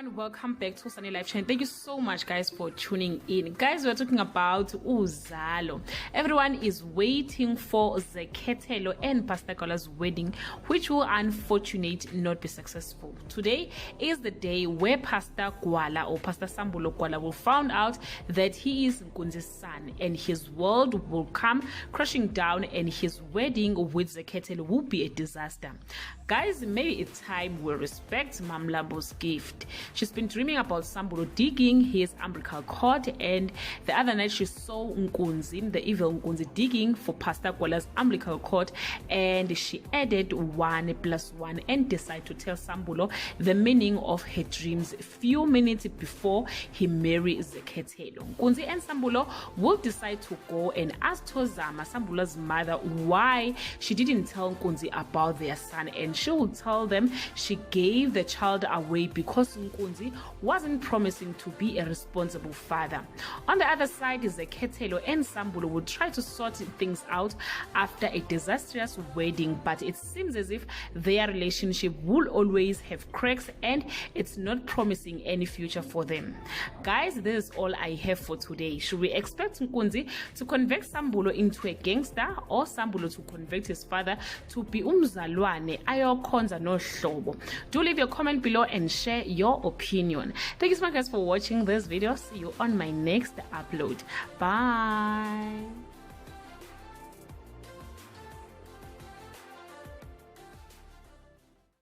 everyone, welcome back to Sunny Life Channel. Thank you so much guys for tuning in. Guys, we're talking about Uzalo. Everyone is waiting for Zeketelo and Pastor Gwala's wedding, which will unfortunately not be successful. Today is the day where Pastor Gwala or Pastor Sambulo Gwala will find out that he is Nkunzi's son and his world will come crashing down and his wedding with Zeketelo will be a disaster. Guys, maybe it's time we respect MaMlambo's gift. She's been dreaming about Sambulo digging his umbilical cord, and the other night she saw Nkunzi, the evil Nkunzi, digging for Pastor Gwala's umbilical cord, and she added 1 + 1 and decided to tell Sambulo the meaning of her dreams few minutes before he marries Zeketelo. Nkunzi and Sambulo will decide to go and ask Tozama, Sambulo's mother, why she didn't tell Nkunzi about their son, and she will tell them she gave the child away because Nkunzi wasn't promising to be a responsible father. On the other side, Zeketelo and Sambulo will try to sort things out after a disastrous wedding, but it seems as if their relationship will always have cracks and it's not promising any future for them. Guys, this is all I have for today. Should we expect Nkunzi to convert Sambulo into a gangster, or Sambulo to convert his father to be umzalwane ayokhonza no hlobo? Do leave your comment below and share your opinion. Thank you so much guys for watching this video. See you on my next upload. Bye.